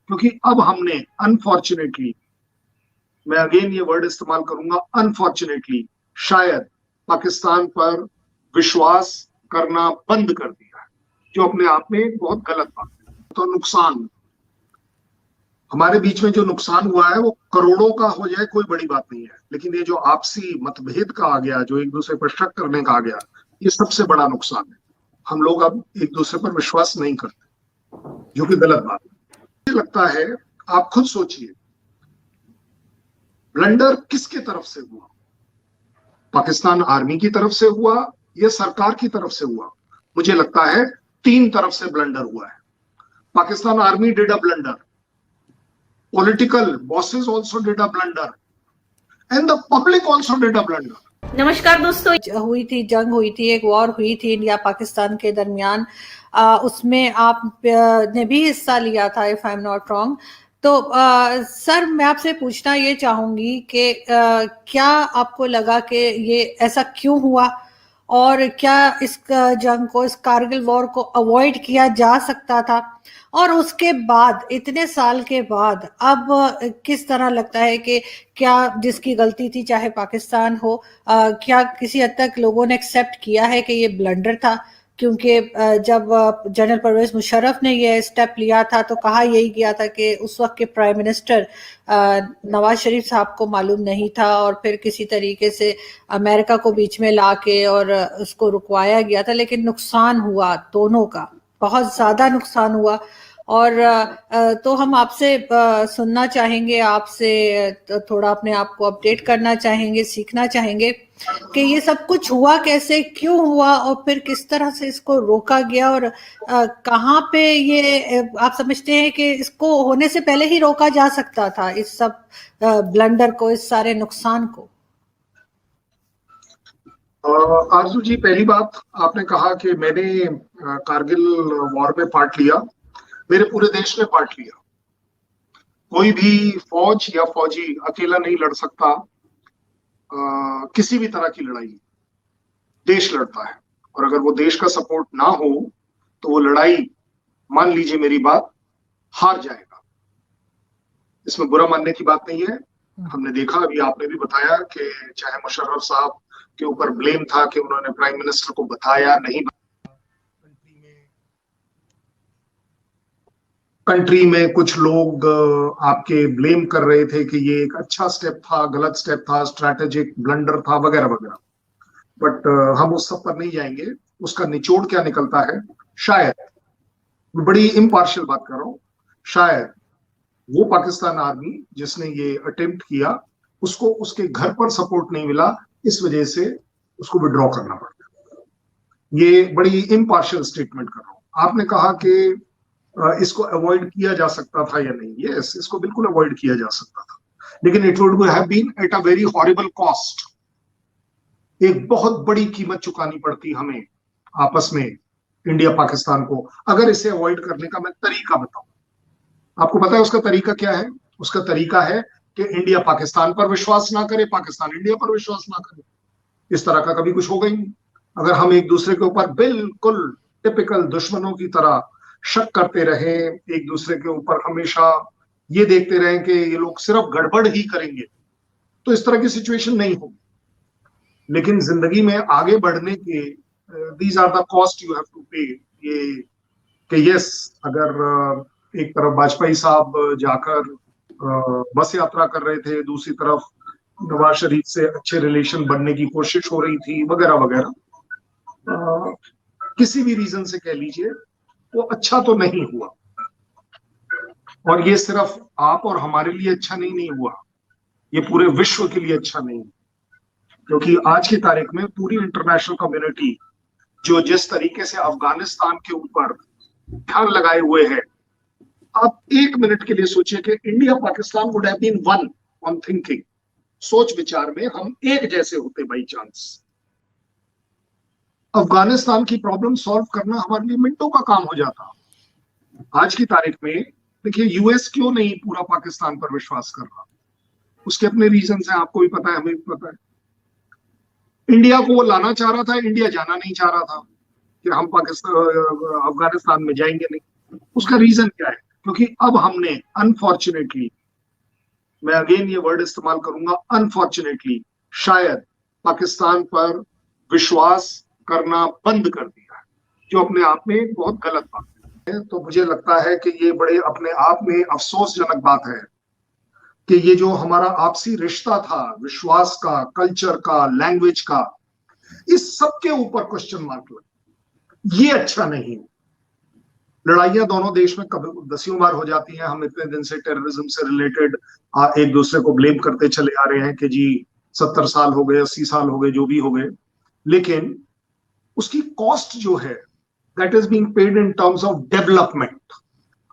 क्योंकि अब हमने अनफॉर्चुनेटली, मैं अगेन ये वर्ड इस्तेमाल करूंगा, अनफॉर्चुनेटली, शायद पाकिस्तान पर विश्वास करना बंद कर दिया है, जो अपने आप में एक बहुत गलत बात है। तो नुकसान, हमारे बीच में जो नुकसान हुआ है वो करोड़ों का हो जाए कोई बड़ी बात नहीं है, लेकिन ये जो आपसी मतभेद का आ गया, जो एक दूसरे पर शक करने का आ गया, ये सबसे बड़ा नुकसान है। हम लोग अब एक दूसरे पर विश्वास नहीं करते, जो कि गलत बात है। मुझे लगता है, आप खुद सोचिए, ब्लंडर किसके तरफ से हुआ? पाकिस्तान आर्मी की तरफ से हुआ या सरकार की तरफ से हुआ? मुझे लगता है तीन तरफ से ब्लंडर हुआ है। Pakistan army did a blunder, political bosses also did a blunder and the public also did a blunder. नमस्कार दोस्तों, हुई थी जंग, हुई थी एक वॉर हुई थी इंडिया पाकिस्तान के दरमियान। उसमें आप ने भी हिस्सा लिया था, if I am not wrong. तो सर, मैं आपसे पूछना ये चाहूंगी कि क्या आपको लगा कि ये ऐसा क्यों हुआ, और क्या इस जंग को, इस कारगिल वॉर को अवॉइड किया जा सकता था? और उसके बाद, इतने साल के बाद, अब किस तरह लगता है कि क्या जिसकी गलती थी, चाहे पाकिस्तान हो, क्या किसी हद तक लोगों ने एक्सेप्ट किया है कि ये ब्लंडर था? क्योंकि जब जनरल परवेज मुशर्रफ ने ये स्टेप लिया था तो कहा यही गया था कि उस वक्त के प्राइम मिनिस्टर नवाज शरीफ साहब को मालूम नहीं था, और फिर किसी तरीके से अमेरिका को बीच में लाके और उसको रुकवाया गया था। लेकिन नुकसान हुआ दोनों का, बहुत ज्यादा नुकसान हुआ। और तो हम आपसे सुनना चाहेंगे, आपसे थोड़ा अपने आप को अपडेट करना चाहेंगे, सीखना चाहेंगे कि ये सब कुछ हुआ कैसे, क्यों हुआ, और फिर किस तरह से इसको रोका गया, और कहाँ पे ये आप समझते हैं कि इसको होने से पहले ही रोका जा सकता था, इस सब ब्लंडर को, इस सारे नुकसान को? आरजू जी, पहली बात, आपने कहा कि मैंने कारगिल वॉर में पार्ट लिया। मेरे पूरे देश ने पार्ट लिया। कोई भी फौज या फौजी अकेला नहीं लड़ सकता। किसी भी तरह की लड़ाई देश लड़ता है, और अगर वो देश का सपोर्ट ना हो तो वो लड़ाई, मान लीजिए मेरी बात, हार जाएगा। इसमें बुरा मानने की बात नहीं है। हमने देखा, अभी आपने भी बताया कि चाहे मुशर्रफ साहब के ऊपर ब्लेम था कि उन्होंने प्राइम मिनिस्टर को बताया नहीं, कंट्री में कुछ लोग आपके ब्लेम कर रहे थे कि ये एक अच्छा स्टेप था, गलत स्टेप था, स्ट्रैटेजिक ब्लंडर था, वगैरह वगैरह। बट हम उस सब पर नहीं जाएंगे। उसका निचोड़ क्या निकलता है? शायद, बड़ी इम्पार्शियल बात कर रहा हूं, शायद वो पाकिस्तान आर्मी जिसने ये अटेम्प्ट किया, उसको उसके घर पर सपोर्ट नहीं मिला, इस वजह से उसको विड्रॉ करना पड़ा। ये बड़ी इम्पार्शियल स्टेटमेंट कर रहा हूं। आपने कहा कि इसको अवॉइड किया जा सकता था या नहीं। यस, इसको बिल्कुल अवॉइड किया जा सकता था, लेकिन it would have been at a very horrible cost. एक बहुत बड़ी कीमत चुकानी पड़ती हमें आपस में, इंडिया पाकिस्तान को, अगर इसे अवॉइड करने का मैं तरीका बताऊं। आपको पता है उसका तरीका क्या है? उसका तरीका है कि इंडिया पाकिस्तान पर विश्वास ना करे, पाकिस्तान इंडिया पर विश्वास ना करे। इस तरह का कभी कुछ होगा ही नहीं। अगर हम एक दूसरे के ऊपर बिल्कुल टिपिकल दुश्मनों की तरह शक करते रहे, एक दूसरे के ऊपर हमेशा ये देखते रहे कि ये लोग सिर्फ गड़बड़ ही करेंगे, तो इस तरह की सिचुएशन नहीं होगी। लेकिन जिंदगी में आगे बढ़ने के these are the cost you have to pay. ये कि यस, अगर एक तरफ वाजपेयी साहब जाकर बस यात्रा कर रहे थे, दूसरी तरफ नवाज शरीफ से अच्छे रिलेशन बनने की कोशिश हो रही थी, वगैरह वगैरह, किसी भी रीजन से कह लीजिए, वो अच्छा तो नहीं हुआ। और ये सिर्फ आप और हमारे लिए अच्छा नहीं हुआ, ये पूरे विश्व के लिए अच्छा नहीं, क्योंकि आज की तारीख में पूरी इंटरनेशनल कम्युनिटी जो जिस तरीके से अफगानिस्तान के ऊपर ध्यान लगाए हुए है, आप एक मिनट के लिए सोचिए कि India Pakistan would have been won on thinking, सोच विचार में हम एक जैसे होते बाई चांस। अफगानिस्तान की प्रॉब्लम सॉल्व करना हमारे लिए मिनटों का काम हो जाता। आज की तारीख में देखिए, यूएस क्यों नहीं पूरा पाकिस्तान पर विश्वास कर रहा? उसके अपने रीजन है, आपको भी पता है, हमें भी पता है। इंडिया को वो लाना चाह रहा था, इंडिया जाना नहीं चाह रहा था कि हम पाकिस्तान अफगानिस्तान में जाएंगे नहीं। उसका रीजन क्या है? क्योंकि अब हमने अनफॉर्चुनेटली, मैं अगेन ये वर्ड इस्तेमाल करूंगा, अनफॉर्चुनेटली, शायद पाकिस्तान पर विश्वास करना बंद कर दिया है, जो अपने आप में एक बहुत गलत बात है। तो मुझे लगता है कि ये बड़े अपने आप में अफसोसजनक बात है कि ये जो हमारा आपसी रिश्ता था, विश्वास का, कल्चर का, लैंग्वेज का, इस सब के ऊपर क्वेश्चन मार्क लगा। ये अच्छा नहीं। लड़ाइयां दोनों देश में कभी दसियों बार हो जाती हैं। हम इतने दिन से टेररिज्म से रिलेटेड एक दूसरे को ब्लेम करते चले आ रहे हैं कि जी 70 साल हो गए, 80 साल हो गए, जो भी हो गए, लेकिन उसकी कॉस्ट जो है that is being paid in terms of development.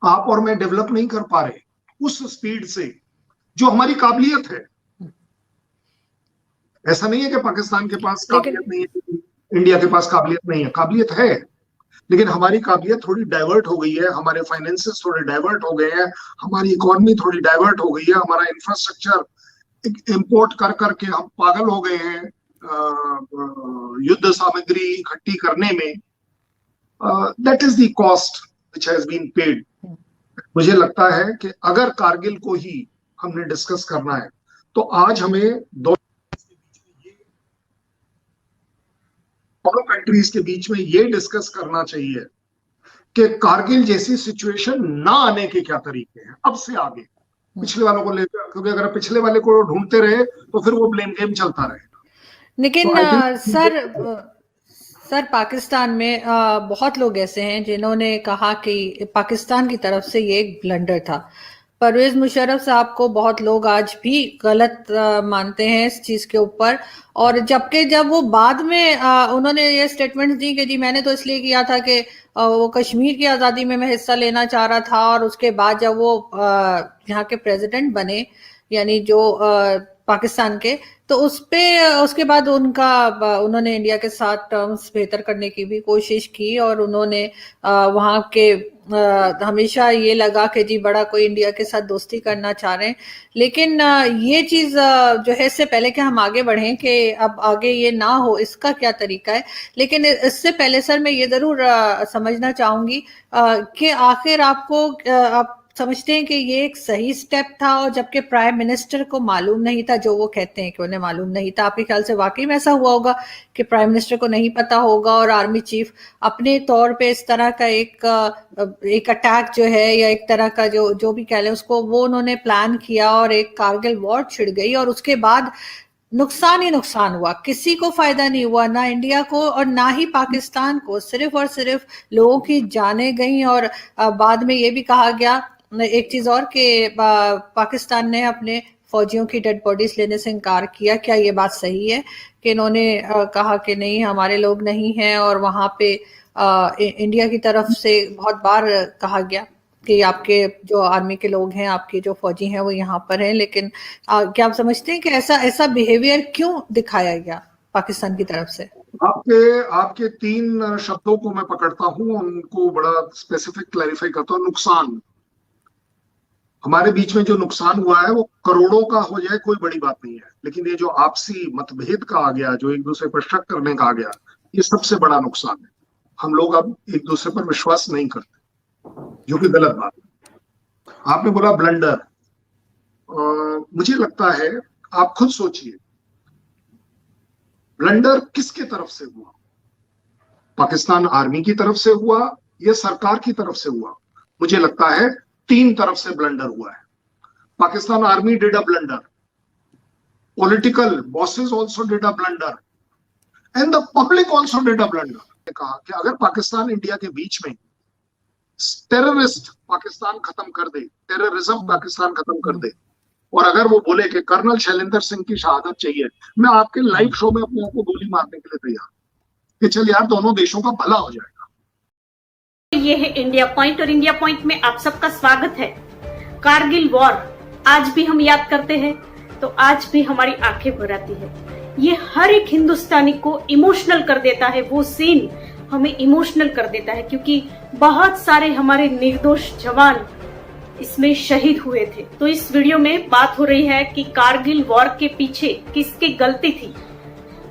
आप और मैं डेवलप नहीं कर पा रहे उस स्पीड से जो हमारी काबिलियत है। ऐसा नहीं है कि पाकिस्तान के पास काबिलियत नहीं है, इंडिया के पास काबिलियत नहीं है, काबिलियत है, लेकिन हमारी काबिलियत थोड़ी डाइवर्ट हो गई है, हमारे फाइनेंसेस थोड़े डाइवर्ट हो गए हैं, हमारी इकोनॉमी थोड़ी डाइवर्ट हो गई है, हमारा इंफ्रास्ट्रक्चर इंपोर्ट कर करके हम पागल हो गए हैं युद्ध सामग्री इकट्ठी करने में। That is the cost which has been paid. मुझे लगता है कि अगर कारगिल को ही हमने डिस्कस करना है तो आज हमें दोनों कंट्रीज के बीच में ये डिस्कस करना चाहिए कि कारगिल जैसी सिचुएशन ना आने के क्या तरीके हैं अब से आगे पिछले वालों को लेकर, क्योंकि अगर पिछले वाले को ढूंढते रहे तो फिर वो ब्लेम गेम चलता रहेगा। लेकिन सर पाकिस्तान में बहुत लोग ऐसे हैं जिन्होंने कहा कि पाकिस्तान की तरफ से ये एक ब्लंडर था। परवेज मुशर्रफ साहब को बहुत लोग आज भी गलत मानते हैं इस चीज के ऊपर, और जबकि जब वो बाद में उन्होंने ये स्टेटमेंट दी कि जी मैंने तो इसलिए किया था कि वो कश्मीर की आज़ादी में मैं हिस्सा लेना चाह रहा था, और उसके बाद जब वो यहाँ के प्रेसिडेंट बने यानी जो पाकिस्तान के, तो उसके बाद उन्होंने इंडिया के साथ टर्म्स बेहतर करने की भी कोशिश की, और उन्होंने वहाँ के हमेशा ये लगा कि जी बड़ा कोई इंडिया के साथ दोस्ती करना चाह रहे हैं। लेकिन ये चीज जो है, इससे पहले कि हम आगे बढ़ें कि अब आगे ये ना हो, इसका क्या तरीका है, लेकिन इससे पहले सर मैं ये जरूर समझना चाहूंगी कि आखिर आप समझते हैं कि ये एक सही स्टेप था, और जबकि प्राइम मिनिस्टर को मालूम नहीं था, जो वो कहते हैं कि उन्हें मालूम नहीं था, आपके ख्याल से वाकई में ऐसा हुआ होगा कि प्राइम मिनिस्टर को नहीं पता होगा और आर्मी चीफ अपने तौर पे इस तरह का एक अटैक जो है या एक तरह का जो भी कह लें उसको, वो उन्होंने प्लान किया और एक कारगिल वॉर छिड़ गई, और उसके बाद नुकसान ही नुकसान हुआ, किसी को फायदा नहीं हुआ, ना इंडिया को और ना ही पाकिस्तान को, सिर्फ और सिर्फ लोगों की जानें गई। और बाद में ये भी कहा गया एक चीज और कि पाकिस्तान ने अपने फौजियों की डेड बॉडीज लेने से इनकार किया। क्या ये बात सही है कि इन्होंने कहा कि नहीं हमारे लोग नहीं हैं, और वहां पे इंडिया की तरफ से बहुत बार कहा गया कि आपके जो आर्मी के लोग हैं, आपके जो फौजी हैं वो यहाँ पर हैं, लेकिन क्या आप समझते हैं कि ऐसा बिहेवियर क्यों दिखाया गया पाकिस्तान की तरफ से? आपके 3 शब्दों को मैं पकड़ता हूँ, उनको बड़ा स्पेसिफिक क्लैरिफाई करता हूँ। नुकसान, हमारे बीच में जो नुकसान हुआ है वो करोड़ों का हो जाए कोई बड़ी बात नहीं है, लेकिन ये जो आपसी मतभेद का आ गया, जो एक दूसरे पर शक करने का आ गया, ये सबसे बड़ा नुकसान है। हम लोग अब एक दूसरे पर विश्वास नहीं करते, जो कि गलत बात है। आपने बोला ब्लंडर, मुझे लगता है आप खुद सोचिए, ब्लंडर किसके तरफ से हुआ? पाकिस्तान आर्मी की तरफ से हुआ या सरकार की तरफ से हुआ? मुझे लगता है 3 तरफ से ब्लंडर हुआ है। Pakistan army did a blunder, political bosses also did a blunder, and the public also did a blunder. कहा कि अगर पाकिस्तान इंडिया के बीच में टेररिस्ट पाकिस्तान खत्म कर दे, टेररिज्म पाकिस्तान खत्म कर दे, और अगर वो बोले कि कर्नल शैलेंद्र सिंह की शहादत चाहिए, मैं आपके लाइव शो में अपने आप को गोली मारने के लिए तैयार कि चल यार दोनों देशों का भला हो जाएगा। ये है इंडिया पॉइंट, और इंडिया पॉइंट में आप सबका स्वागत है। कारगिल वॉर आज भी हम याद करते हैं तो आज भी हमारी आंखें भर आती है। ये हर एक हिंदुस्तानी को इमोशनल कर देता है, वो सीन हमें इमोशनल कर देता है, क्योंकि बहुत सारे हमारे निर्दोष जवान इसमें शहीद हुए थे। तो इस वीडियो में बात हो रही है कि कारगिल वॉर के पीछे किसकी गलती थी।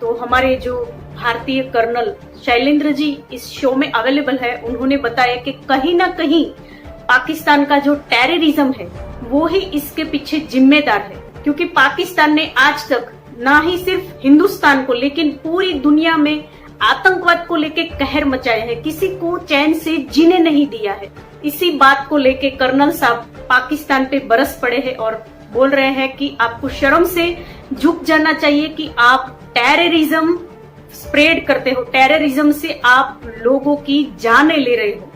तो हमारे जो भारतीय कर्नल शैलेंद्र जी इस शो में अवेलेबल है, उन्होंने बताया कि कहीं ना कहीं पाकिस्तान का जो टेररिज्म है वो ही इसके पीछे जिम्मेदार है, क्योंकि पाकिस्तान ने आज तक ना ही सिर्फ हिंदुस्तान को लेकिन पूरी दुनिया में आतंकवाद को लेके कहर मचाया है, किसी को चैन से जीने नहीं दिया है। इसी बात को लेके कर्नल साहब पाकिस्तान पे बरस पड़े हैं और बोल रहे हैं कि आपको शर्म से झुक जाना चाहिए कि आप टेररिज्म स्प्रेड करते हो, टेररिज्म से आप लोगों की जानें ले रहे हो।